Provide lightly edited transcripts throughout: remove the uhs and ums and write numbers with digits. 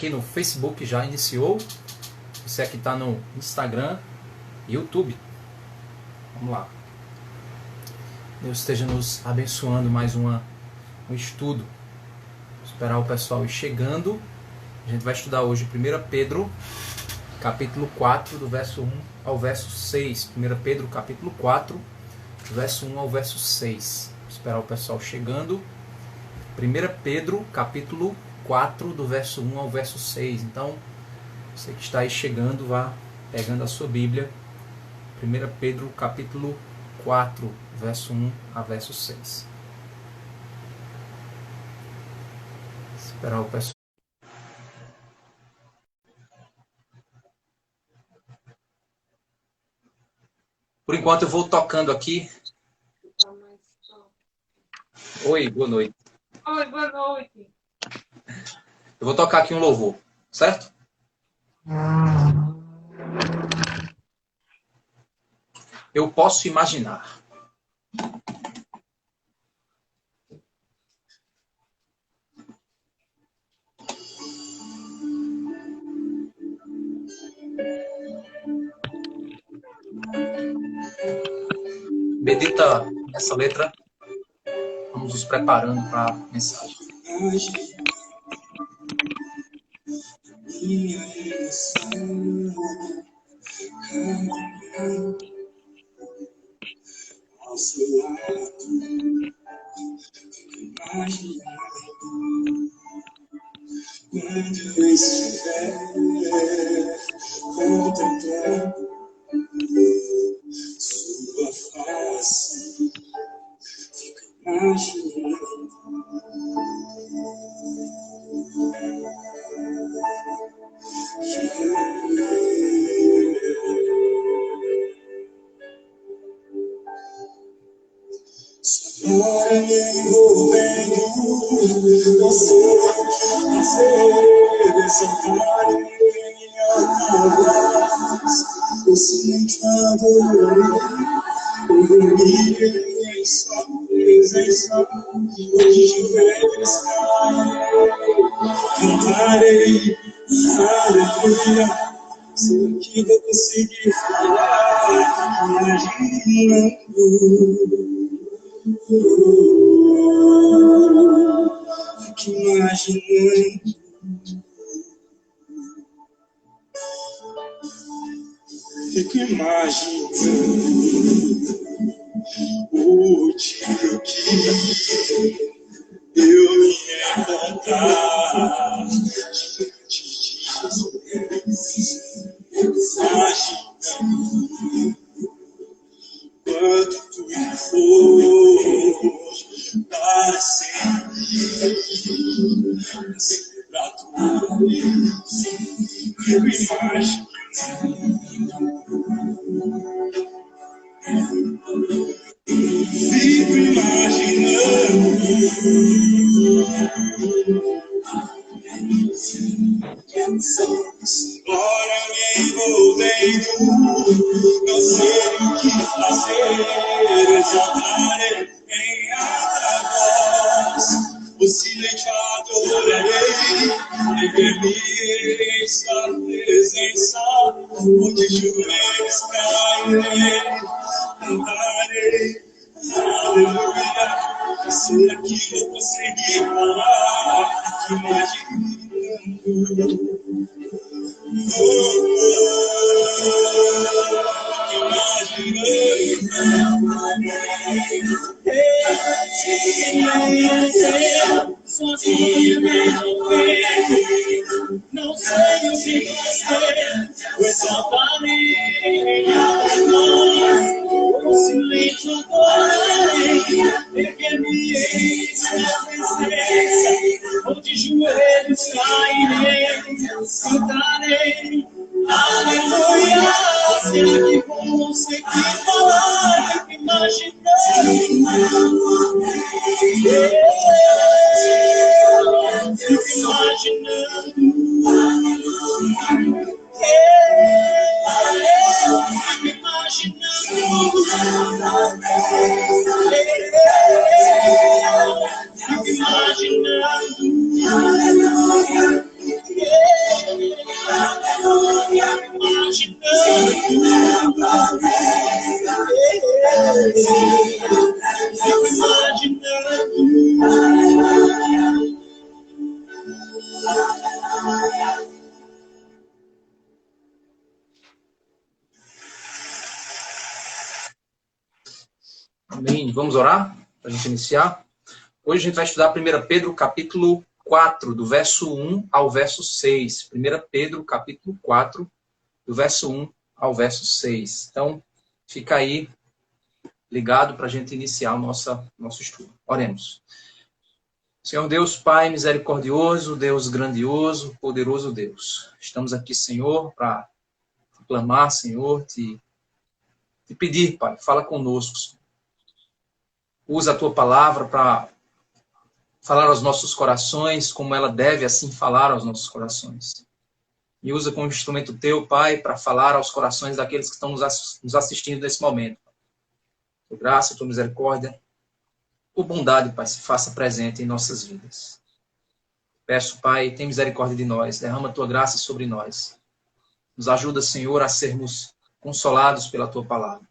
aqui no Facebook já iniciou. Você aqui está no Instagram e YouTube. Vamos lá. Deus esteja nos abençoando mais um estudo. Vou esperar o pessoal ir chegando. A gente vai estudar hoje 1 Pedro, capítulo 4, do verso 1 ao verso 6. 1 Pedro, capítulo 4, do verso 1 ao verso 6. Vou esperar o pessoal chegando. 1 Pedro, capítulo 4, do verso 1 ao verso 6. Então, você que está aí chegando, vá pegando a sua Bíblia. 1 Pedro, capítulo 4, verso 1 a verso 6. Esperar o pessoal. Por enquanto eu vou tocando aqui. Oi, boa noite. Oi, boa noite. Eu vou tocar aqui um louvor, certo? Eu posso imaginar. Medita essa letra. Vamos nos preparando para a mensagem. Ao seu lado, quando eu estiver contemplando sua face, fico imaginando sonora me envolvendo, não sei o que fazer, exaltar em minha voz, eu sinto a dor, eu dormir em sua presença, onde estiveres cantarei, aleluia. Sei que vou conseguir falar, imaginando. Fico imaginando. Fico imaginando o dia que eu ia encontrar diante de Jesus. Imaginando quando tu for para sempre pra tua Deus. Eu imagino fico imaginando agora me envolvendo, não sei o que fazer, exaltarei em alta voz, o silêncio adorarei, rever-me em sua presença, onde joelhos cairei, cantarei, aleluia, será que vou conseguir falar, imaginando. Sozinho não sei o que fazer, foi só para mim, o silêncio adorarei, erguer-me em sua presença, onde joelhos cairei, cantarei, aleluia, será que vou conseguir falar, imaginando, fico imaginando, fico imaginando, fico imaginando, Amém. Vamos orar para a gente iniciar? Hoje a gente vai estudar 1 Pedro, capítulo 4, do verso 1 ao verso 6. 1 Pedro, capítulo 4, do verso 1 ao verso 6. Então, fica aí ligado para a gente iniciar o nosso estudo. Oremos. Senhor Deus, Pai misericordioso, Deus grandioso, poderoso Deus. Estamos aqui, Senhor, para clamar, Senhor, te pedir, Pai, fala conosco, Senhor. Usa a tua palavra para falar aos nossos corações, como ela deve assim falar aos nossos corações. E usa como instrumento teu, Pai, para falar aos corações daqueles que estão nos assistindo nesse momento. Tua graça, tua misericórdia, tua bondade, Pai, se faça presente em nossas vidas. Peço, Pai, tem misericórdia de nós, derrama a tua graça sobre nós. Nos ajuda, Senhor, a sermos consolados pela tua palavra,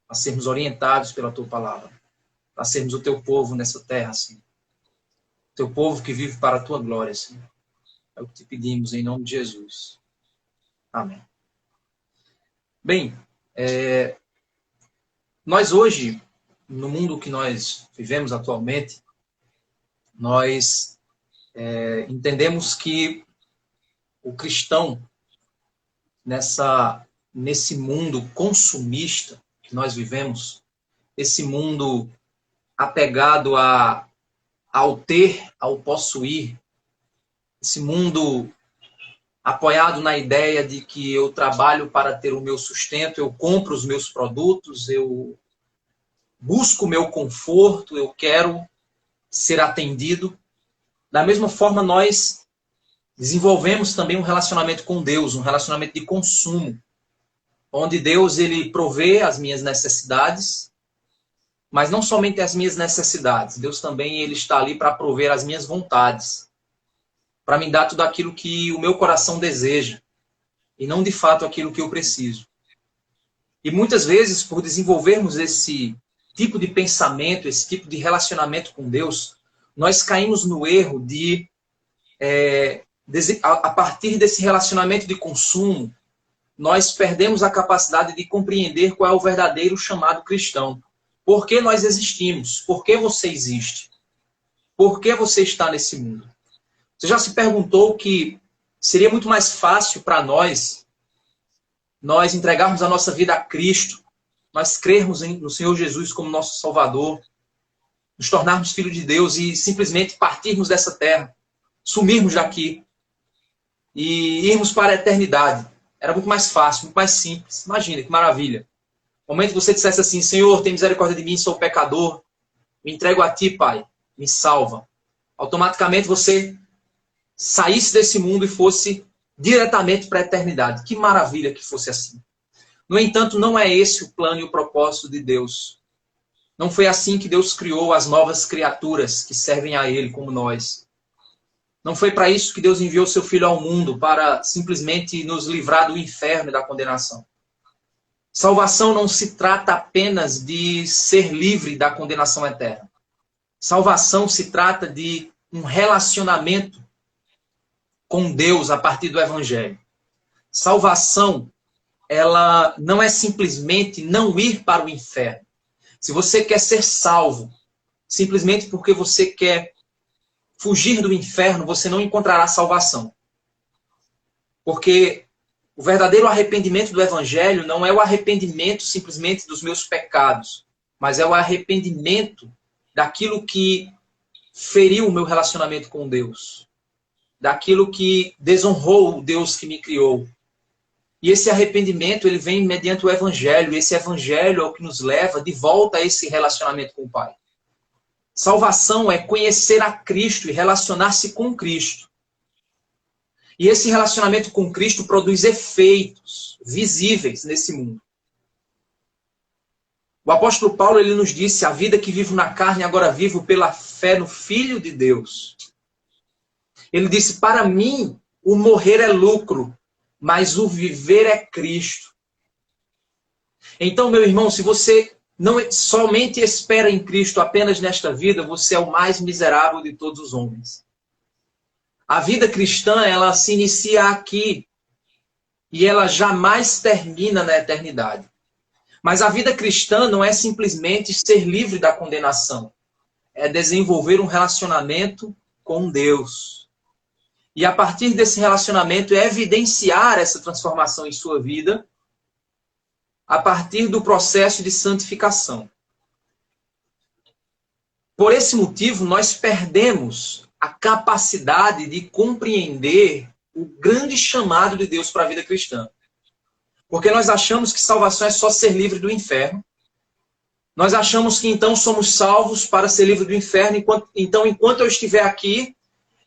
a sermos orientados pela tua palavra, a sermos o teu povo nessa terra, Senhor. O teu povo que vive para a tua glória, Senhor. É o que te pedimos em nome de Jesus. Amém. Bem, nós hoje, no mundo que nós vivemos atualmente, nós entendemos que o cristão, nesse mundo consumista que nós vivemos, esse mundo apegado ao ter, ao possuir, esse mundo apoiado na ideia de que eu trabalho para ter o meu sustento, eu compro os meus produtos, eu busco o meu conforto, eu quero ser atendido. Da mesma forma, nós desenvolvemos também um relacionamento com Deus, um relacionamento de consumo, onde Deus ele provê as minhas necessidades, mas não somente as minhas necessidades. Deus também ele está ali para prover as minhas vontades, para me dar tudo aquilo que o meu coração deseja, e não de fato aquilo que eu preciso. E muitas vezes, por desenvolvermos esse tipo de pensamento, esse tipo de relacionamento com Deus, nós caímos no erro de, a partir desse relacionamento de consumo, nós perdemos a capacidade de compreender qual é o verdadeiro chamado cristão. Por que nós existimos? Por que você existe? Por que você está nesse mundo? Você já se perguntou que seria muito mais fácil para nós entregarmos a nossa vida a Cristo, nós crermos no Senhor Jesus como nosso Salvador, nos tornarmos filhos de Deus e simplesmente partirmos dessa terra, sumirmos daqui e irmos para a eternidade. Era muito mais fácil, muito mais simples. Imagina, que maravilha. No momento que você dissesse assim, Senhor, tem misericórdia de mim, sou pecador, me entrego a Ti, Pai, me salva. Automaticamente você saísse desse mundo e fosse diretamente para a eternidade. Que maravilha que fosse assim. No entanto, não é esse o plano e o propósito de Deus. Não foi assim que Deus criou as novas criaturas que servem a Ele como nós. Não foi para isso que Deus enviou seu Filho ao mundo, para simplesmente nos livrar do inferno e da condenação. Salvação não se trata apenas de ser livre da condenação eterna. Salvação se trata de um relacionamento com Deus a partir do Evangelho. Salvação, ela não é simplesmente não ir para o inferno. Se você quer ser salvo, simplesmente porque você quer fugir do inferno, você não encontrará salvação. Porque o verdadeiro arrependimento do Evangelho não é o arrependimento simplesmente dos meus pecados, mas é o arrependimento daquilo que feriu o meu relacionamento com Deus, daquilo que desonrou o Deus que me criou. E esse arrependimento ele vem mediante o Evangelho, e esse Evangelho é o que nos leva de volta a esse relacionamento com o Pai. Salvação é conhecer a Cristo e relacionar-se com Cristo. E esse relacionamento com Cristo produz efeitos visíveis nesse mundo. O apóstolo Paulo ele nos disse, a vida que vivo na carne, agora vivo pela fé no Filho de Deus. Ele disse, para mim, o morrer é lucro, mas o viver é Cristo. Então, meu irmão, se você não somente espera em Cristo apenas nesta vida, você é o mais miserável de todos os homens. A vida cristã, ela se inicia aqui e ela jamais termina na eternidade. Mas a vida cristã não é simplesmente ser livre da condenação. É desenvolver um relacionamento com Deus. E a partir desse relacionamento é evidenciar essa transformação em sua vida a partir do processo de santificação. Por esse motivo, nós perdemos a capacidade de compreender o grande chamado de Deus para a vida cristã. Porque nós achamos que salvação é só ser livre do inferno. Nós achamos que então somos salvos para ser livre do inferno. Então, enquanto eu estiver aqui,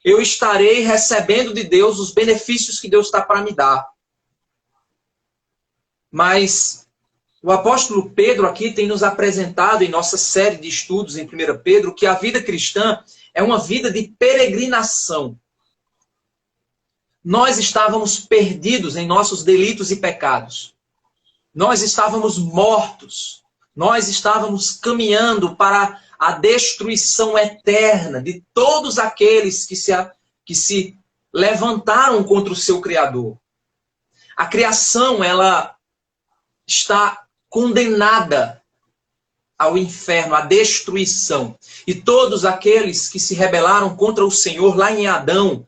eu estarei recebendo de Deus os benefícios que Deus está para me dar. Mas o apóstolo Pedro aqui tem nos apresentado em nossa série de estudos em 1 Pedro que a vida cristã é uma vida de peregrinação. Nós estávamos perdidos em nossos delitos e pecados. Nós estávamos mortos. Nós estávamos caminhando para a destruição eterna de todos aqueles que se levantaram contra o seu Criador. A criação, ela está condenada ao inferno, à destruição. E todos aqueles que se rebelaram contra o Senhor lá em Adão,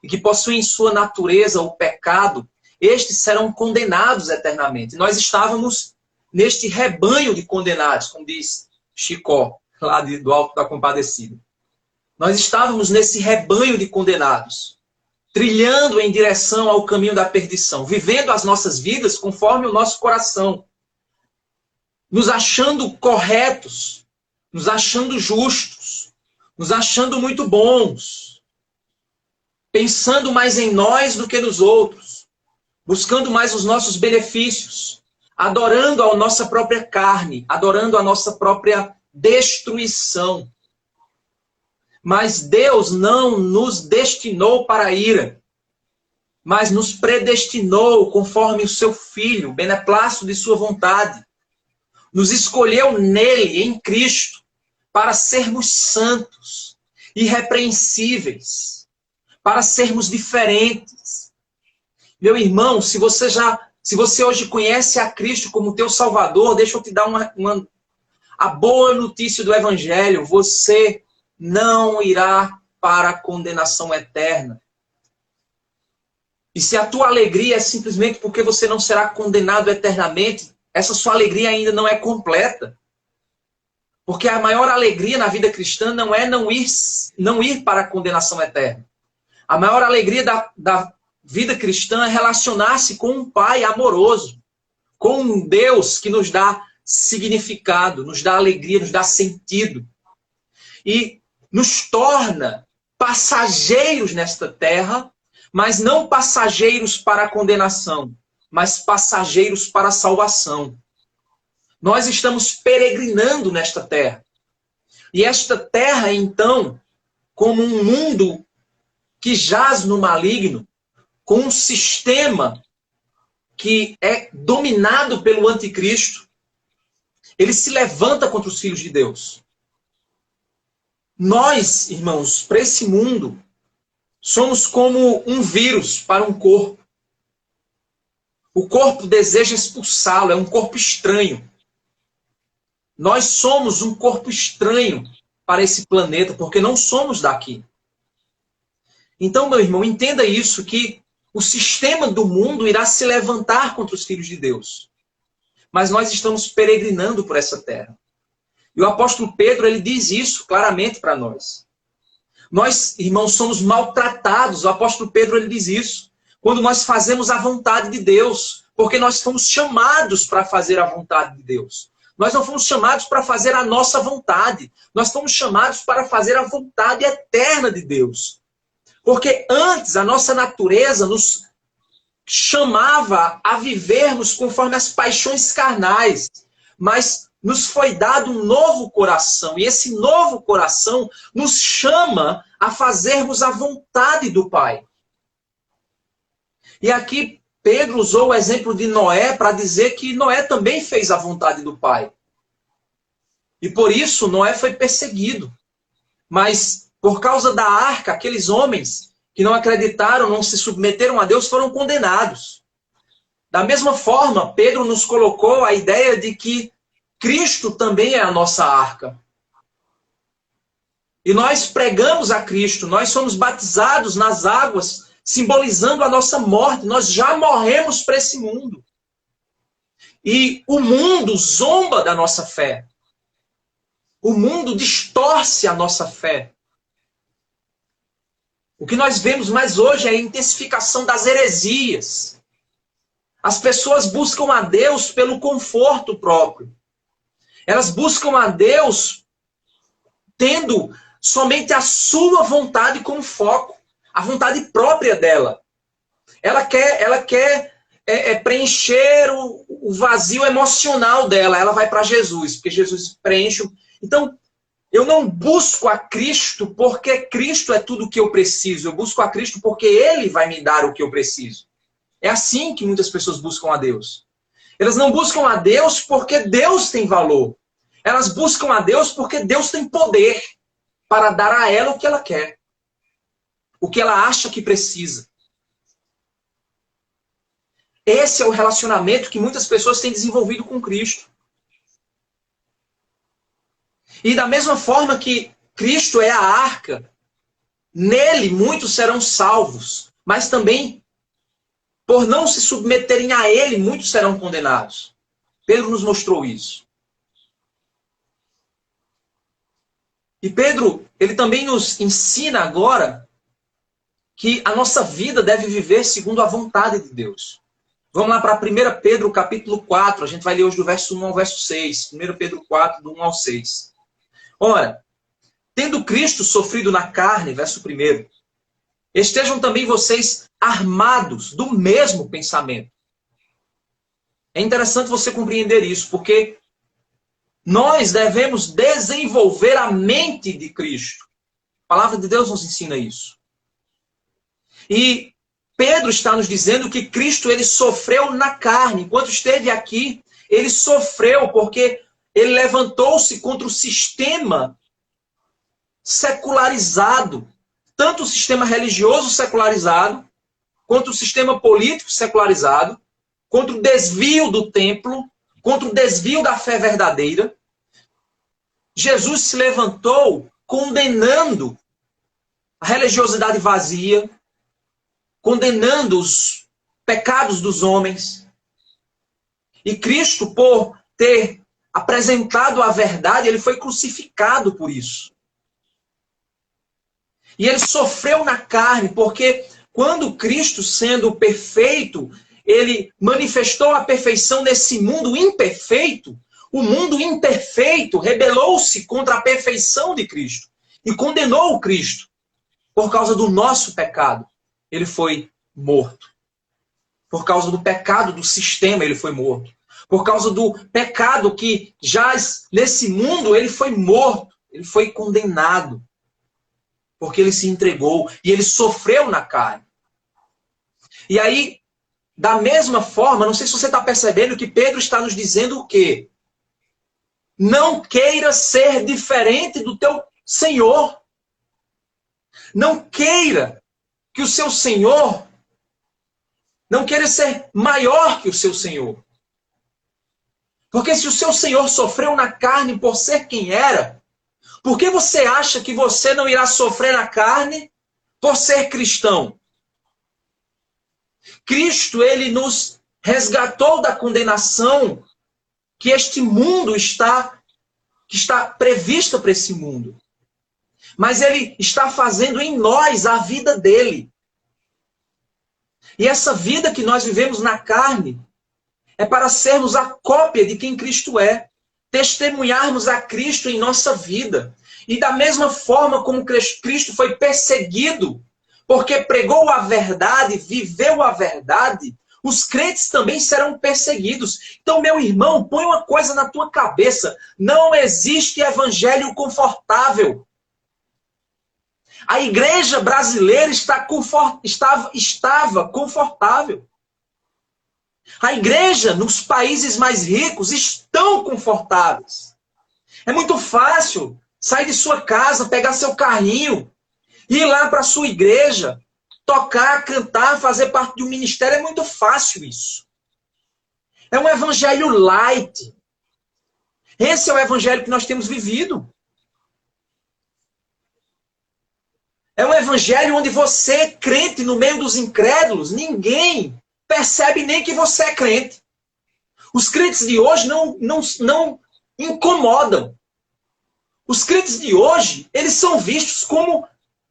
e que possuem em sua natureza o pecado, estes serão condenados eternamente. Nós estávamos neste rebanho de condenados, como diz Chicó, lá do Alto da Compadecida. Nós estávamos nesse rebanho de condenados, trilhando em direção ao caminho da perdição, vivendo as nossas vidas conforme o nosso coração, nos achando corretos, nos achando justos, nos achando muito bons, pensando mais em nós do que nos outros, buscando mais os nossos benefícios, adorando a nossa própria carne, adorando a nossa própria destruição. Mas Deus não nos destinou para a ira, mas nos predestinou conforme o seu Filho, beneplácito de sua vontade. Nos escolheu nele, em Cristo, para sermos santos, irrepreensíveis, para sermos diferentes. Meu irmão, se você hoje conhece a Cristo como teu Salvador, deixa eu te dar a boa notícia do Evangelho. Você não irá para a condenação eterna. E se a tua alegria é simplesmente porque você não será condenado eternamente, essa sua alegria ainda não é completa. Porque a maior alegria na vida cristã não é não ir para a condenação eterna. A maior alegria da vida cristã é relacionar-se com um Pai amoroso, com um Deus que nos dá significado, nos dá alegria, nos dá sentido. E nos torna passageiros nesta terra, mas não passageiros para a condenação, mas passageiros para a salvação. Nós estamos peregrinando nesta terra. E esta terra, então, como um mundo que jaz no maligno, com um sistema que é dominado pelo anticristo, ele se levanta contra os filhos de Deus. Nós, irmãos, para esse mundo, somos como um vírus para um corpo. O corpo deseja expulsá-lo, é um corpo estranho. Nós somos um corpo estranho para esse planeta, porque não somos daqui. Então, meu irmão, entenda isso, que o sistema do mundo irá se levantar contra os filhos de Deus. Mas nós estamos peregrinando por essa terra. E o apóstolo Pedro, ele diz isso claramente para nós. Nós, irmãos, somos maltratados. O apóstolo Pedro, ele diz isso. Quando nós fazemos a vontade de Deus. Porque nós fomos chamados para fazer a vontade de Deus. Nós não fomos chamados para fazer a nossa vontade. Nós fomos chamados para fazer a vontade eterna de Deus. Porque antes a nossa natureza nos chamava a vivermos conforme as paixões carnais. Mas nos foi dado um novo coração. E esse novo coração nos chama a fazermos a vontade do Pai. E aqui Pedro usou o exemplo de Noé para dizer que Noé também fez a vontade do Pai. E por isso Noé foi perseguido. Mas por causa da arca, aqueles homens que não acreditaram, não se submeteram a Deus, foram condenados. Da mesma forma, Pedro nos colocou a ideia de que Cristo também é a nossa arca. E nós pregamos a Cristo, nós somos batizados nas águas, simbolizando a nossa morte. Nós já morremos para esse mundo. E o mundo zomba da nossa fé. O mundo distorce a nossa fé. O que nós vemos mais hoje é a intensificação das heresias. As pessoas buscam a Deus pelo conforto próprio. Elas buscam a Deus tendo somente a sua vontade como foco, a vontade própria dela. Ela quer preencher o vazio emocional dela. Ela vai para Jesus, porque Jesus preenche. Então, eu não busco a Cristo porque Cristo é tudo o que eu preciso. Eu busco a Cristo porque Ele vai me dar o que eu preciso. É assim que muitas pessoas buscam a Deus. Elas não buscam a Deus porque Deus tem valor. Elas buscam a Deus porque Deus tem poder para dar a ela o que ela quer. O que ela acha que precisa. Esse é o relacionamento que muitas pessoas têm desenvolvido com Cristo. E da mesma forma que Cristo é a arca, nele muitos serão salvos, mas também, por não se submeterem a ele, muitos serão condenados. Pedro nos mostrou isso. E Pedro, ele também nos ensina agora que a nossa vida deve viver segundo a vontade de Deus. Vamos lá para 1 Pedro, capítulo 4. A gente vai ler hoje do verso 1 ao verso 6. 1 Pedro 4, do 1 ao 6. Ora, tendo Cristo sofrido na carne, verso 1, estejam também vocês armados do mesmo pensamento. É interessante você compreender isso, porque nós devemos desenvolver a mente de Cristo. A palavra de Deus nos ensina isso. E Pedro está nos dizendo que Cristo ele sofreu na carne. Enquanto esteve aqui, ele sofreu porque ele levantou-se contra o sistema secularizado. Tanto o sistema religioso secularizado, quanto o sistema político secularizado, contra o desvio do templo, contra o desvio da fé verdadeira. Jesus se levantou condenando a religiosidade vazia, condenando os pecados dos homens. E Cristo, por ter apresentado a verdade, ele foi crucificado por isso. E ele sofreu na carne, porque quando Cristo, sendo perfeito, ele manifestou a perfeição nesse mundo imperfeito, o mundo imperfeito rebelou-se contra a perfeição de Cristo e condenou o Cristo. Por causa do nosso pecado, ele foi morto. Por causa do pecado do sistema, ele foi morto. Por causa do pecado que jaz nesse mundo, ele foi morto. Ele foi condenado. Porque ele se entregou e ele sofreu na carne. E aí, da mesma forma, não sei se você está percebendo que Pedro está nos dizendo o quê? Não queira ser diferente do teu Senhor. Não queira que o seu Senhor, não queira ser maior que o seu Senhor. Porque se o seu Senhor sofreu na carne por ser quem era, por que você acha que você não irá sofrer na carne por ser cristão? Cristo, ele nos resgatou da condenação que este mundo que está prevista para esse mundo. Mas ele está fazendo em nós a vida dele. E essa vida que nós vivemos na carne é para sermos a cópia de quem Cristo é. Testemunharmos a Cristo em nossa vida. E da mesma forma como Cristo foi perseguido, porque pregou a verdade, viveu a verdade, os crentes também serão perseguidos. Então, meu irmão, põe uma coisa na tua cabeça. Não existe evangelho confortável. A igreja brasileira estava confortável. A igreja nos países mais ricos estão confortáveis. É muito fácil sair de sua casa, pegar seu carrinho, ir lá para a sua igreja, tocar, cantar, fazer parte de um ministério. É muito fácil isso. É um evangelho light. Esse é o evangelho que nós temos vivido. É um evangelho onde você é crente no meio dos incrédulos. Ninguém percebe nem que você é crente. Os crentes de hoje não incomodam. Os crentes de hoje, eles são vistos como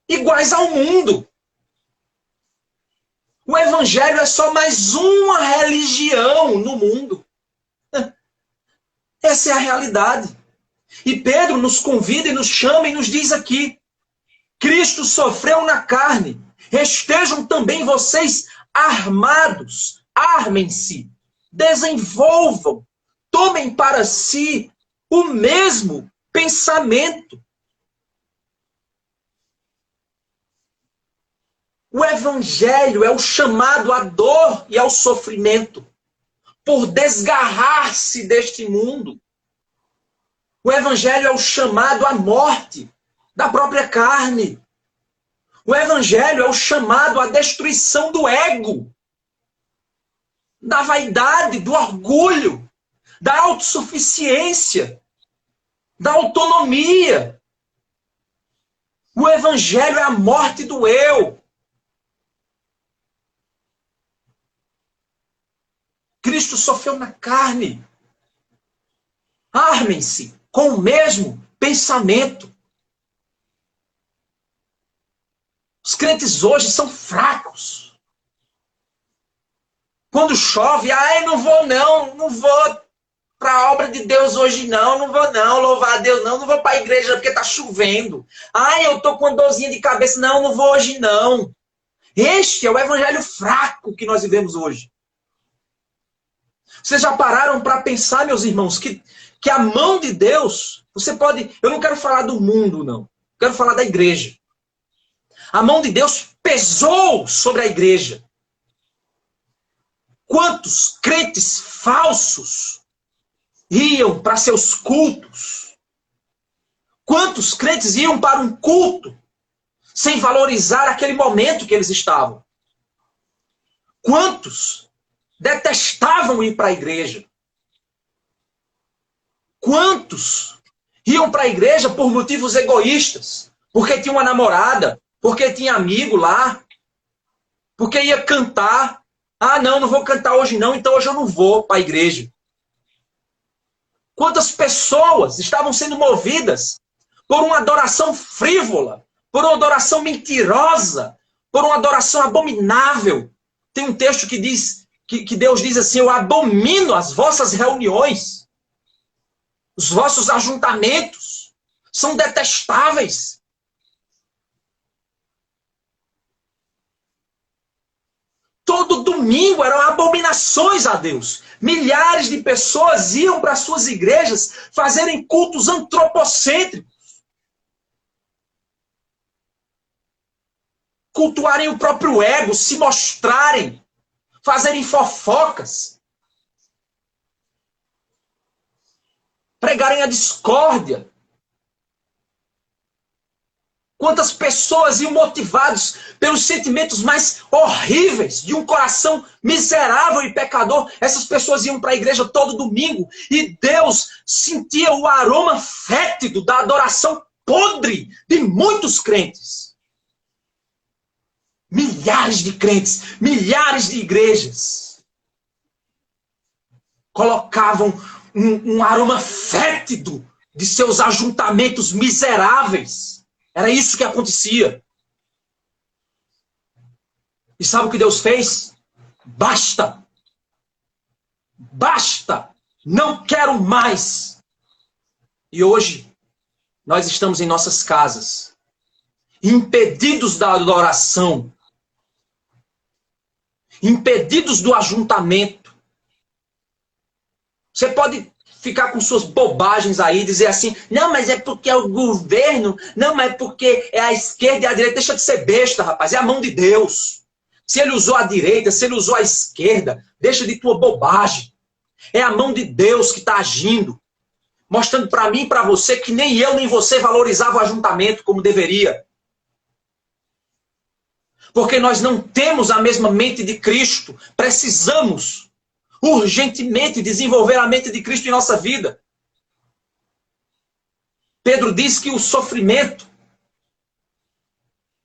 iguais ao mundo. O evangelho é só mais uma religião no mundo. Essa é a realidade. E Pedro nos convida e nos chama e nos diz aqui: Cristo sofreu na carne. Estejam também vocês armados. Armem-se. Desenvolvam. Tomem para si o mesmo pensamento. O evangelho é o chamado à dor e ao sofrimento por desgarrar-se deste mundo. O evangelho é o chamado à morte da própria carne. O evangelho é o chamado à destruição do ego, da vaidade, do orgulho, da autossuficiência, da autonomia. O evangelho é a morte do eu. Cristo sofreu na carne. Armem-se com o mesmo pensamento. Os crentes hoje são fracos. Quando chove, ai, não vou para a obra de Deus hoje não vou louvar a Deus não vou para a igreja porque está chovendo. Ai, eu estou com dorzinha de cabeça, não vou hoje não. Este é o evangelho fraco que nós vivemos hoje. Vocês já pararam para pensar, meus irmãos, que a mão de Deus, você pode... Eu não quero falar do mundo, não. Quero falar da igreja. A mão de Deus pesou sobre a igreja. Quantos crentes falsos iam para seus cultos? Quantos crentes iam para um culto sem valorizar aquele momento que eles estavam? Quantos detestavam ir para a igreja? Quantos iam para a igreja por motivos egoístas? Porque tinha uma namorada, porque tinha amigo lá, porque ia cantar. Ah, não vou cantar hoje não, então hoje eu não vou para a igreja. Quantas pessoas estavam sendo movidas por uma adoração frívola, por uma adoração mentirosa, por uma adoração abominável? Tem um texto que diz que Deus diz assim: eu abomino as vossas reuniões, os vossos ajuntamentos são detestáveis. Todo domingo eram abominações a Deus. Milhares de pessoas iam para suas igrejas fazerem cultos antropocêntricos, cultuarem o próprio ego, se mostrarem, fazerem fofocas, pregarem a discórdia. Quantas pessoas iam motivados pelos sentimentos mais horríveis de um coração miserável e pecador. Essas pessoas iam para a igreja todo domingo e Deus sentia o aroma fétido da adoração podre de muitos crentes. Milhares de crentes, milhares de igrejas colocavam um aroma fétido de seus ajuntamentos miseráveis. Era isso que acontecia. E sabe o que Deus fez? Basta! Basta! Não quero mais! E hoje, nós estamos em nossas casas, impedidos da adoração, impedidos do ajuntamento. Você pode ficar com suas bobagens aí, dizer assim, não, mas é porque é o governo, não, mas é porque é a esquerda e a direita. Deixa de ser besta, rapaz, é a mão de Deus. Se ele usou a direita, se ele usou a esquerda, deixa de tua bobagem. É a mão de Deus que está agindo, mostrando para mim e para você que nem eu nem você valorizava o ajuntamento como deveria. Porque nós não temos a mesma mente de Cristo, precisamos urgentemente desenvolver a mente de Cristo em nossa vida. Pedro diz que o sofrimento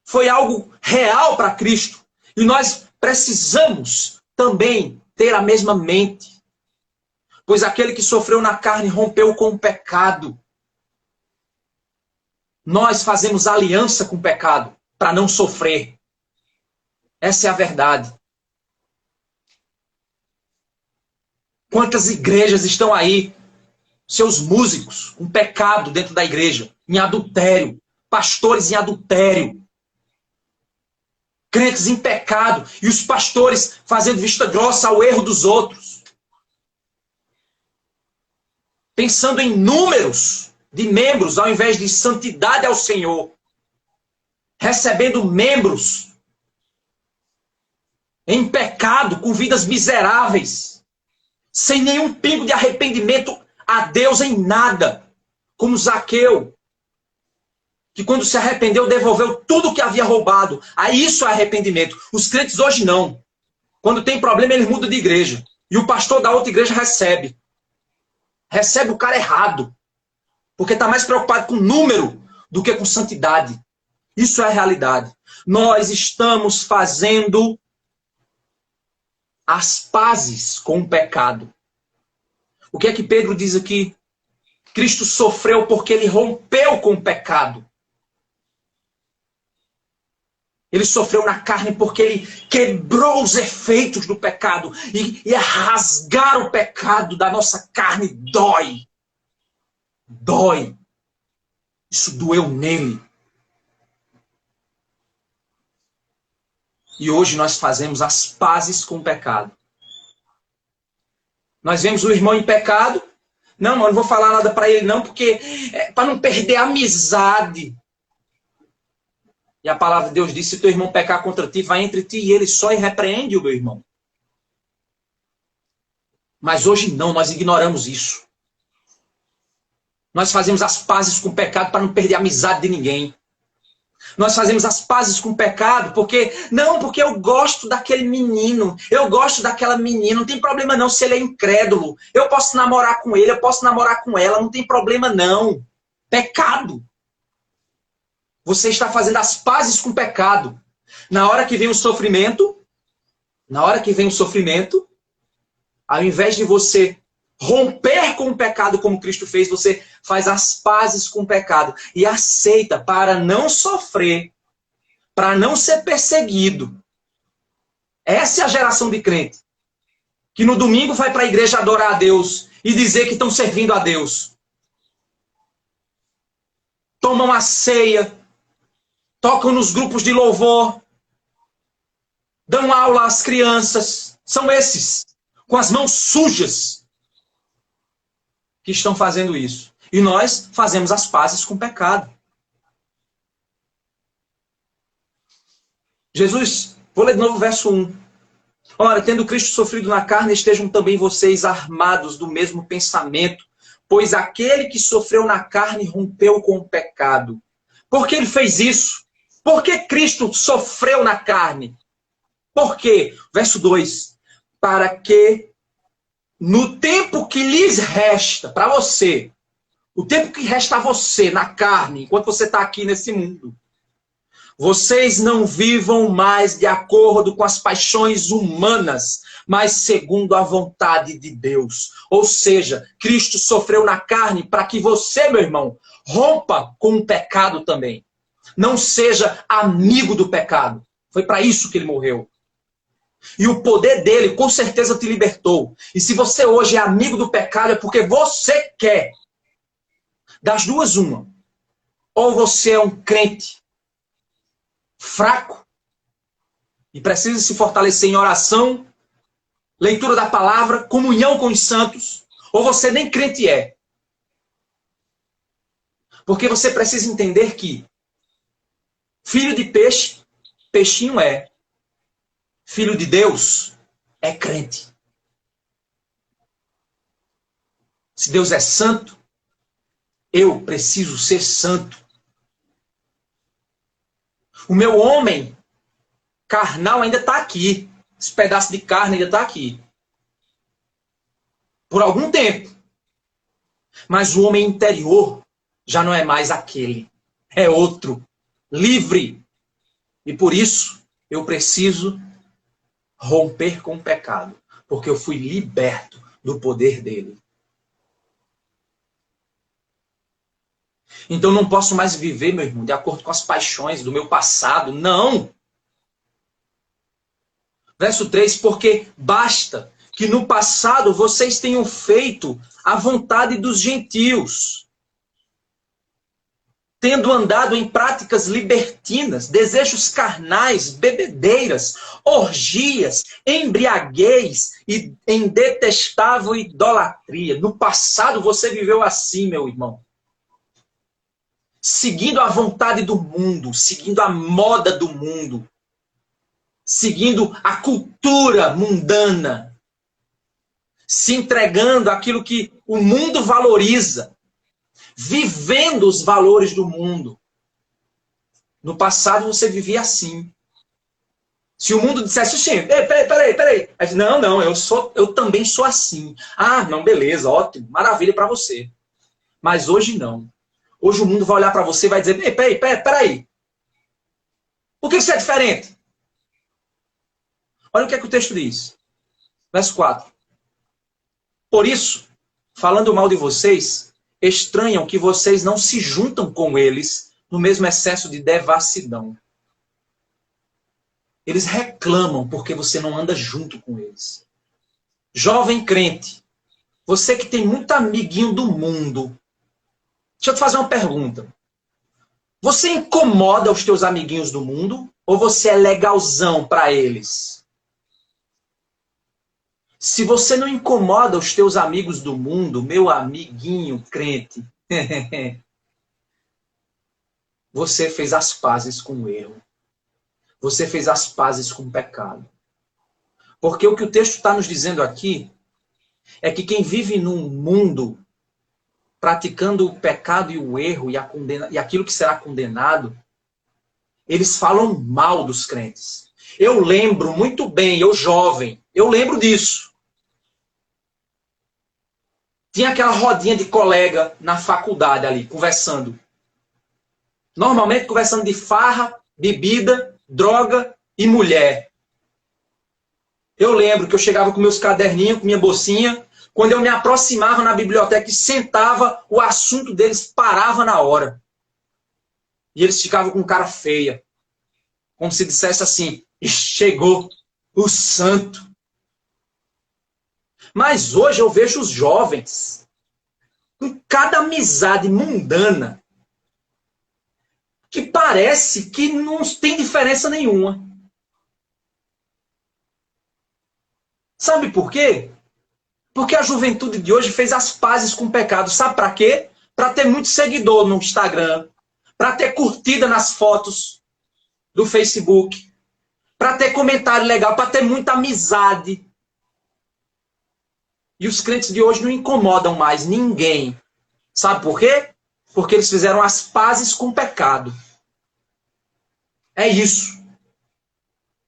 foi algo real para Cristo. E nós precisamos também ter a mesma mente. Pois aquele que sofreu na carne rompeu com o pecado. Nós fazemos aliança com o pecado para não sofrer. Essa é a verdade. Quantas igrejas estão aí, seus músicos, com pecado dentro da igreja, em adultério, pastores em adultério, crentes em pecado, e os pastores fazendo vista grossa ao erro dos outros, pensando em números de membros ao invés de santidade ao Senhor, recebendo membros em pecado, com vidas miseráveis, sem nenhum pingo de arrependimento a Deus em nada, como Zaqueu, que quando se arrependeu devolveu tudo que havia roubado. Aí isso é arrependimento. Os crentes hoje não. Quando tem problema eles mudam de igreja. E o pastor da outra igreja recebe. Recebe o cara errado. Porque está mais preocupado com número do que com santidade. Isso é a realidade. Nós estamos fazendo as pazes com o pecado. O que é que Pedro diz aqui? Cristo sofreu porque ele rompeu com o pecado. Ele sofreu na carne porque ele quebrou os efeitos do pecado. E rasgar o pecado da nossa carne dói. Dói. Isso doeu nele. E hoje nós fazemos as pazes com o pecado. Nós vemos o irmão em pecado. Não, não vou falar nada para ele não, porque para não perder a amizade. E a palavra de Deus diz, se teu irmão pecar contra ti, vai entre ti e ele só e repreende o meu irmão. Mas hoje não, nós ignoramos isso. Nós fazemos as pazes com o pecado para não perder a amizade de ninguém. Nós fazemos as pazes com o pecado porque eu gosto daquele menino, eu gosto daquela menina, não tem problema não se ele é incrédulo. Eu posso namorar com ele, eu posso namorar com ela, não tem problema não. Pecado. Você está fazendo as pazes com o pecado. Na hora que vem o sofrimento, ao invés de você romper com o pecado como Cristo fez, você faz as pazes com o pecado e aceita para não sofrer, para não ser perseguido. Essa é a geração de crente, que no domingo vai para a igreja adorar a Deus e dizer que estão servindo a Deus. Tomam a ceia, tocam nos grupos de louvor, dão aula às crianças. São esses, com as mãos sujas, que estão fazendo isso. E nós fazemos as pazes com o pecado. Jesus, vou ler de novo o verso 1. Ora, tendo Cristo sofrido na carne, estejam também vocês armados do mesmo pensamento, pois aquele que sofreu na carne rompeu com o pecado. Por que ele fez isso? Por que Cristo sofreu na carne? Por quê? Verso 2. Para que no tempo que lhes resta, para você, o tempo que resta a você na carne, enquanto você está aqui nesse mundo, vocês não vivam mais de acordo com as paixões humanas, mas segundo a vontade de Deus. Ou seja, Cristo sofreu na carne para que você, meu irmão, rompa com o pecado também. Não seja amigo do pecado. Foi para isso que ele morreu. E o poder dele, com certeza, te libertou. E se você hoje é amigo do pecado, é porque você quer. Das duas, uma. Ou você é um crente fraco e precisa se fortalecer em oração, leitura da palavra, comunhão com os santos, ou você nem crente é. Porque você precisa entender que filho de peixe, peixinho é. Filho de Deus é crente. Se Deus é santo, eu preciso ser santo. O meu homem carnal ainda está aqui. Esse pedaço de carne ainda está aqui. por algum tempo. Mas o homem interior já não é mais aquele. É outro. Livre. E por isso eu preciso romper com o pecado. Porque eu fui liberto do poder dele. Então não posso mais viver, meu irmão, de acordo com as paixões do meu passado. Não! Verso 3, porque basta que no passado vocês tenham feito a vontade dos gentios, tendo andado em práticas libertinas, desejos carnais, bebedeiras, orgias, embriaguez e em detestável idolatria. No passado você viveu assim, meu irmão. Seguindo a vontade do mundo, seguindo a moda do mundo, seguindo a cultura mundana, se entregando àquilo que o mundo valoriza, vivendo os valores do mundo. No passado você vivia assim. Se o mundo dissesse assim, peraí. Aí, não, eu também sou assim. Ah, não, beleza, ótimo, maravilha para você. Mas hoje não. Hoje o mundo vai olhar para você e vai dizer, peraí. Por que você é diferente? Olha o que é que o texto diz. Verso 4. Por isso, falando mal de vocês, estranham que vocês não se juntam com eles no mesmo excesso de devassidão. Eles reclamam porque você não anda junto com eles. Jovem crente, você que tem muito amiguinho do mundo, deixa eu te fazer uma pergunta. Você incomoda os teus amiguinhos do mundo ou você é legalzão para eles? Se você não incomoda os teus amigos do mundo, meu amiguinho crente, você fez as pazes com o erro. Você fez as pazes com o pecado. Porque o que o texto está nos dizendo aqui é que quem vive num mundo praticando o pecado e o erro e aquilo que será condenado, eles falam mal dos crentes. Eu lembro muito bem, eu jovem, eu lembro disso. Tinha aquela rodinha de colega na faculdade ali, conversando. Normalmente conversando de farra, bebida, droga e mulher. Eu lembro que eu chegava com meus caderninhos, com minha bolsinha. Quando eu me aproximava na biblioteca e sentava, o assunto deles parava na hora. E eles ficavam com cara feia. Como se dissesse assim, chegou o santo. Mas hoje eu vejo os jovens com cada amizade mundana que parece que não tem diferença nenhuma. Sabe por quê? Porque a juventude de hoje fez as pazes com o pecado. Sabe para quê? Para ter muito seguidor no Instagram, para ter curtida nas fotos do Facebook, para ter comentário legal, para ter muita amizade. E os crentes de hoje não incomodam mais ninguém. Sabe por quê? Porque eles fizeram as pazes com o pecado. É isso.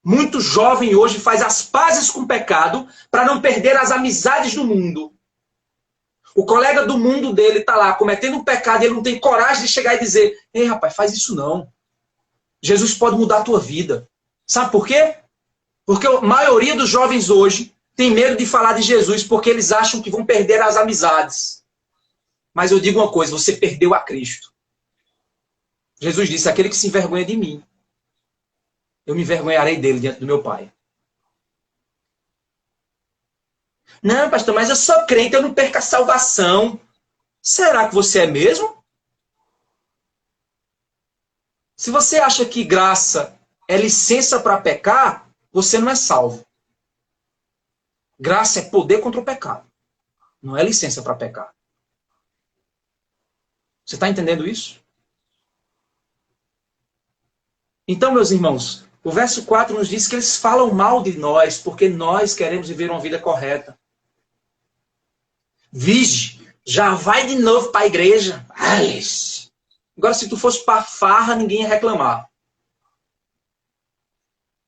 Muito jovem hoje faz as pazes com o pecado para não perder as amizades do mundo. O colega do mundo dele está lá cometendo um pecado e ele não tem coragem de chegar e dizer, ei rapaz, faz isso não. Jesus pode mudar a tua vida. Sabe por quê? Porque a maioria dos jovens hoje tem medo de falar de Jesus porque eles acham que vão perder as amizades. Mas eu digo uma coisa, você perdeu a Cristo. Jesus disse, aquele que se envergonha de mim, eu me envergonharei dele diante do meu Pai. Não, pastor, mas eu sou crente, eu não perco a salvação. Será que você é mesmo? Se você acha que graça é licença para pecar, você não é salvo. Graça é poder contra o pecado. Não é licença para pecar. Você está entendendo isso? Então, meus irmãos, o verso 4 nos diz que eles falam mal de nós, porque nós queremos viver uma vida correta. Vige, já vai de novo para a igreja. Ai, agora, se tu fosse para farra, ninguém ia reclamar.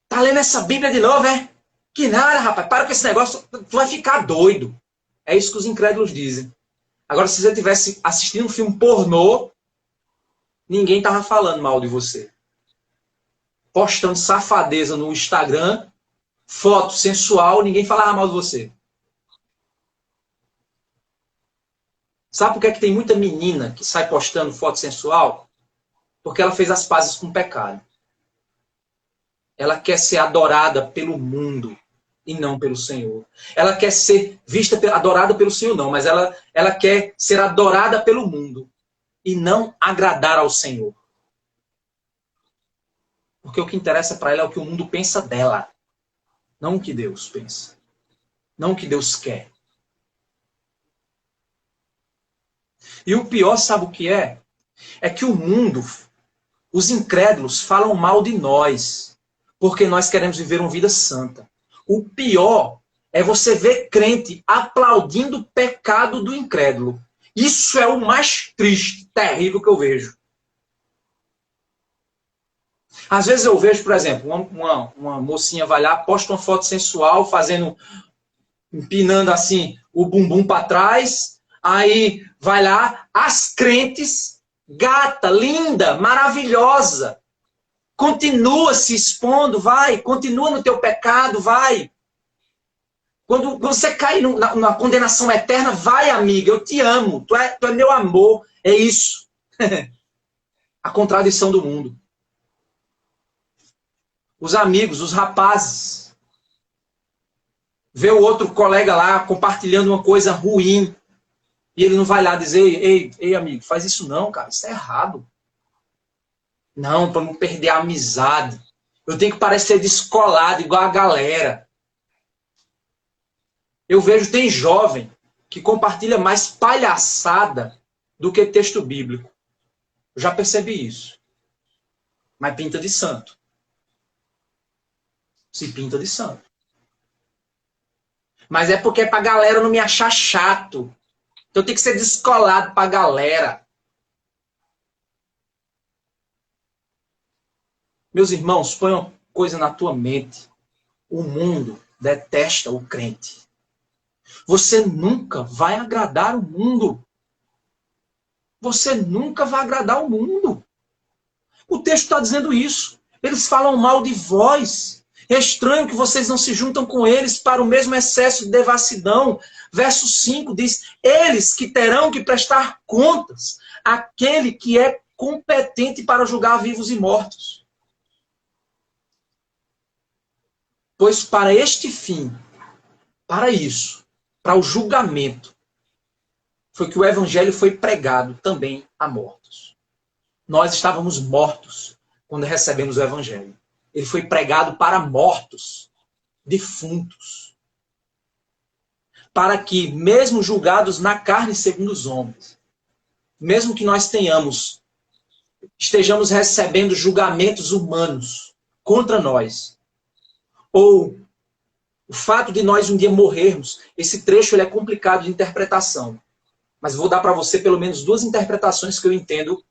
Tá lendo essa Bíblia de novo, é? Que nada, rapaz, para com esse negócio, tu vai ficar doido. É isso que os incrédulos dizem. Agora, se você estivesse assistindo um filme pornô, ninguém estava falando mal de você. Postando safadeza no Instagram, foto sensual, ninguém falava mal de você. Sabe por que é que tem muita menina que sai postando foto sensual? Porque ela fez as pazes com o pecado. Ela quer ser adorada pelo mundo e não pelo Senhor. Ela quer ser vista, adorada pelo Senhor, não, mas ela quer ser adorada pelo mundo e não agradar ao Senhor. Porque o que interessa para ela é o que o mundo pensa dela, não o que Deus pensa, não o que Deus quer. E o pior, sabe o que é? É que o mundo, os incrédulos, falam mal de nós, porque nós queremos viver uma vida santa. O pior é você ver crente aplaudindo o pecado do incrédulo. Isso é o mais triste, terrível que eu vejo. Às vezes eu vejo, por exemplo, uma mocinha vai lá, posta uma foto sensual, empinando assim o bumbum para trás, aí vai lá, as crentes, gata, linda, maravilhosa, continua se expondo, vai, continua no teu pecado, vai. Quando você cai na condenação eterna, vai, amiga, eu te amo, tu é meu amor, é isso. A contradição do mundo. Os amigos, os rapazes, vê o outro colega lá compartilhando uma coisa ruim, e ele não vai lá dizer, ei, amigo, faz isso não, cara, isso é errado. Não, para não perder a amizade. Eu tenho que parecer descolado, igual a galera. Eu vejo, tem jovem que compartilha mais palhaçada do que texto bíblico. Eu já percebi isso. Mas pinta de santo. Se pinta de santo. Mas é porque é pra galera não me achar chato. Então tem que ser descolado pra galera. Meus irmãos, põe uma coisa na tua mente. O mundo detesta o crente. Você nunca vai agradar o mundo. Você nunca vai agradar o mundo. O texto está dizendo isso. Eles falam mal de vós. É estranho que vocês não se juntam com eles para o mesmo excesso de devassidão. Verso 5 diz, eles que terão que prestar contas àquele que é competente para julgar vivos e mortos. Pois para este fim, para isso, para o julgamento, foi que o evangelho foi pregado também a mortos. Nós estávamos mortos quando recebemos o evangelho. Ele foi pregado para mortos, defuntos. Para que, mesmo julgados na carne segundo os homens, mesmo que nós estejamos recebendo julgamentos humanos contra nós, ou o fato de nós um dia morrermos, esse trecho ele é complicado de interpretação. Mas vou dar para você pelo menos duas interpretações que eu entendo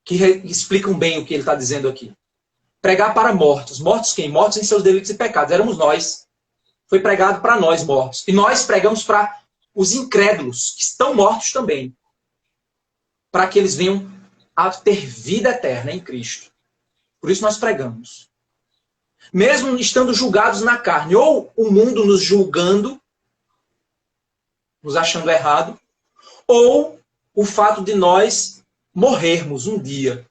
que explicam bem o que ele está dizendo aqui. Pregar para mortos. Mortos quem? Mortos em seus delitos e pecados. Éramos nós. Foi pregado para nós mortos. E nós pregamos para os incrédulos, que estão mortos também. Para que eles venham a ter vida eterna em Cristo. Por isso nós pregamos. Mesmo estando julgados na carne, ou o mundo nos julgando, nos achando errado, ou o fato de nós morrermos um dia.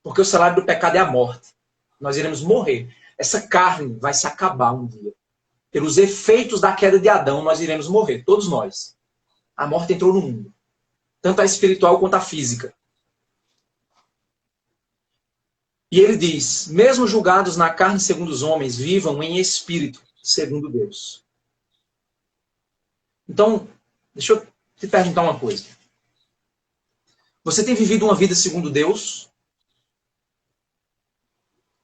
Porque o salário do pecado é a morte. Nós iremos morrer. Essa carne vai se acabar um dia. Pelos efeitos da queda de Adão, nós iremos morrer. Todos nós. A morte entrou no mundo. Tanto a espiritual quanto a física. E ele diz, mesmo julgados na carne segundo os homens, vivam em espírito segundo Deus. Então, deixa eu te perguntar uma coisa. Você tem vivido uma vida segundo Deus?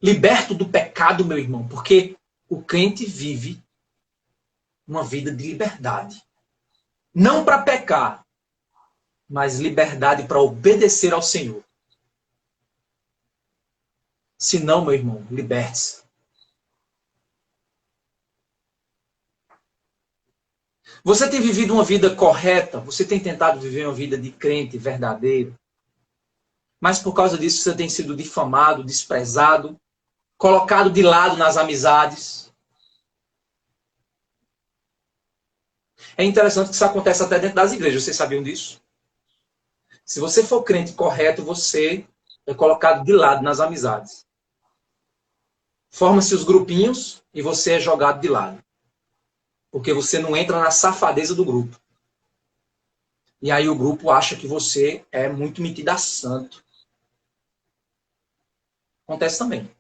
Liberto do pecado, meu irmão, porque o crente vive uma vida de liberdade. Não para pecar, mas liberdade para obedecer ao Senhor. Se não, meu irmão, liberte-se. Você tem vivido uma vida correta? Você tem tentado viver uma vida de crente verdadeiro? Mas por causa disso você tem sido difamado, desprezado, colocado de lado nas amizades. É interessante que isso acontece até dentro das igrejas. Vocês sabiam disso? Se você for crente correto, você é colocado de lado nas amizades. Forma-se os grupinhos e você é jogado de lado. Porque você não entra na safadeza do grupo. E aí o grupo acha que você é muito metido a santo. Acontece também.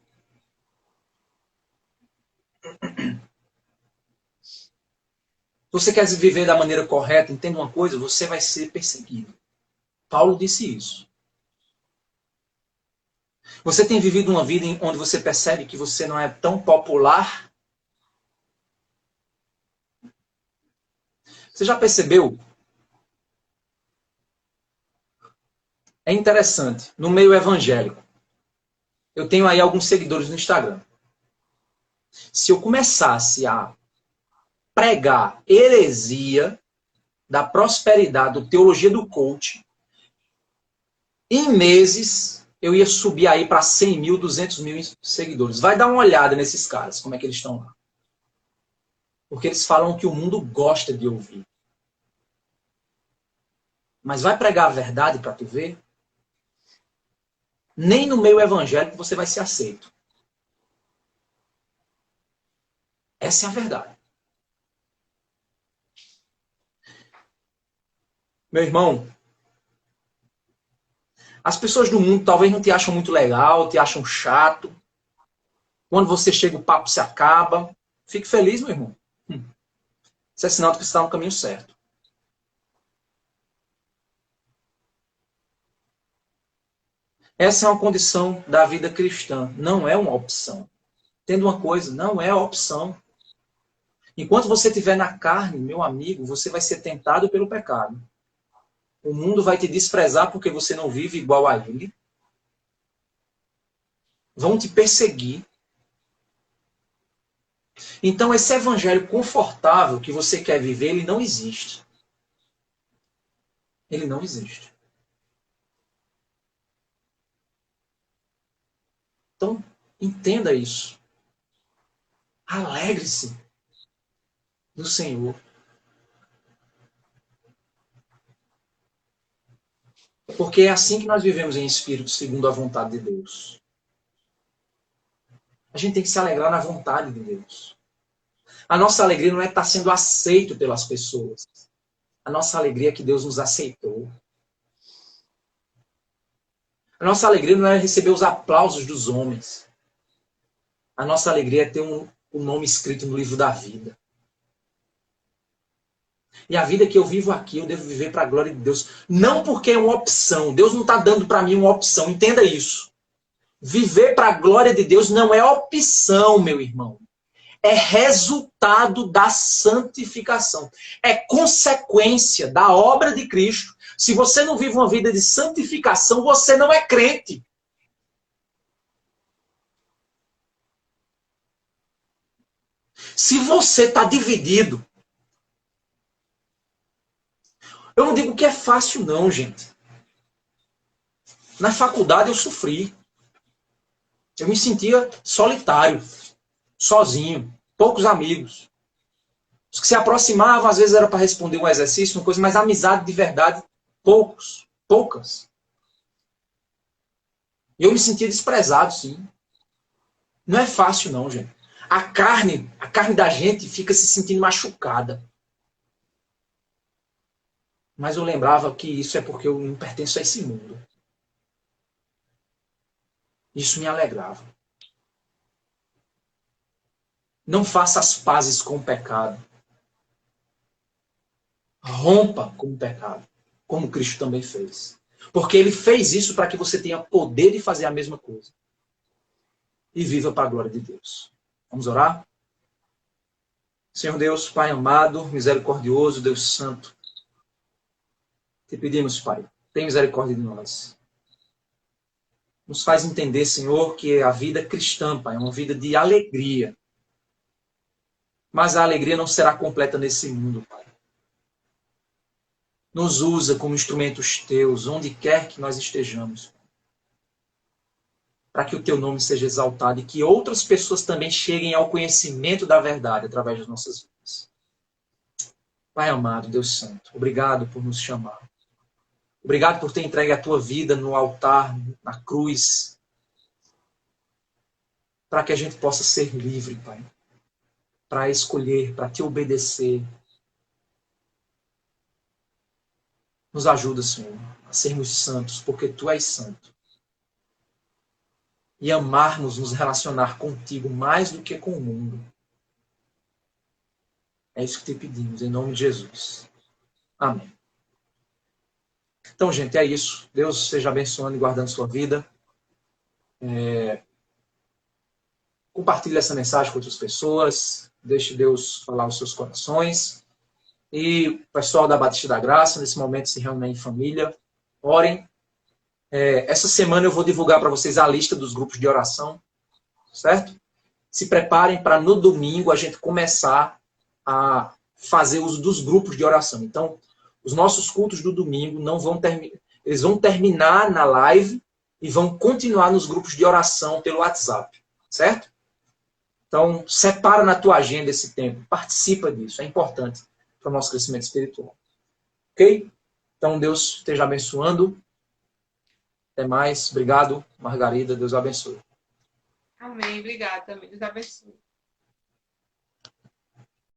Se você quer viver da maneira correta, entenda uma coisa, você vai ser perseguido. Paulo disse isso. Você tem vivido uma vida onde você percebe que você não é tão popular? Você já percebeu? É interessante. No meio evangélico, eu tenho aí alguns seguidores no Instagram. Se eu começasse a pregar heresia da prosperidade, da teologia do coach, em meses eu ia subir aí para 100 mil, 200 mil seguidores. Vai dar uma olhada nesses caras, como é que eles estão lá. Porque eles falam que o mundo gosta de ouvir. Mas vai pregar a verdade para tu ver? Nem no meio evangélico você vai ser aceito. Essa é a verdade. Meu irmão, as pessoas do mundo talvez não te acham muito legal, te acham chato. Quando você chega, o papo se acaba. Fique feliz, meu irmão. Isso é sinal de que você está no caminho certo. Essa é uma condição da vida cristã. Não é uma opção. Entenda uma coisa, não é opção. Enquanto você estiver na carne, meu amigo, você vai ser tentado pelo pecado. O mundo vai te desprezar porque você não vive igual a ele. Vão te perseguir. Então, esse evangelho confortável que você quer viver, ele não existe. Ele não existe. Então, entenda isso. Alegre-se no Senhor. Porque é assim que nós vivemos em espírito, segundo a vontade de Deus. A gente tem que se alegrar na vontade de Deus. A nossa alegria não é estar sendo aceito pelas pessoas. A nossa alegria é que Deus nos aceitou. A nossa alegria não é receber os aplausos dos homens. A nossa alegria é ter um nome escrito no livro da vida. E a vida que eu vivo aqui, eu devo viver para a glória de Deus. Não porque é uma opção. Deus não está dando para mim uma opção. Entenda isso. Viver para a glória de Deus não é opção, meu irmão. É resultado da santificação. É consequência da obra de Cristo. Se você não vive uma vida de santificação, você não é crente. Se você está dividido, eu não digo que é fácil não, gente. Na faculdade eu sofri. Eu me sentia solitário, sozinho, poucos amigos. Os que se aproximavam, às vezes era para responder um exercício, uma coisa, mas amizade de verdade, poucas. E eu me sentia desprezado, sim. Não é fácil não, gente. A carne da gente fica se sentindo machucada. Mas eu lembrava que isso é porque eu não pertenço a esse mundo. Isso me alegrava. Não faça as pazes com o pecado. Rompa com o pecado, como Cristo também fez. Porque ele fez isso para que você tenha poder de fazer a mesma coisa. E viva para a glória de Deus. Vamos orar? Senhor Deus, Pai amado, misericordioso, Deus santo. Te pedimos, Pai, tem misericórdia de nós. Nos faz entender, Senhor, que a vida cristã, Pai, é uma vida de alegria. Mas a alegria não será completa nesse mundo, Pai. Nos usa como instrumentos teus, onde quer que nós estejamos. Para que o teu nome seja exaltado e que outras pessoas também cheguem ao conhecimento da verdade através das nossas vidas. Pai amado, Deus Santo, obrigado por nos chamar. Obrigado por ter entregue a tua vida no altar, na cruz, para que a gente possa ser livre, Pai. Para escolher, para te obedecer. Nos ajuda, Senhor, a sermos santos, porque tu és santo. E amarmos nos relacionar contigo mais do que com o mundo. É isso que te pedimos, em nome de Jesus. Amém. Então, gente, é isso. Deus esteja abençoando e guardando sua vida. Compartilhe essa mensagem com outras pessoas. Deixe Deus falar aos seus corações. E o pessoal da Batista da Graça, nesse momento, se reúne em família. Orem. Essa semana eu vou divulgar para vocês a lista dos grupos de oração. Certo? Se preparem para no domingo a gente começar a fazer uso dos grupos de oração. Então, os nossos cultos do domingo não vão terminar. Eles vão terminar na live e vão continuar nos grupos de oração pelo WhatsApp. Certo? Então, separa na tua agenda esse tempo. Participa disso. É importante para o nosso crescimento espiritual. Ok? Então, Deus esteja abençoando. Até mais. Obrigado, Margarida. Deus abençoe. Amém. Obrigada também. Deus abençoe.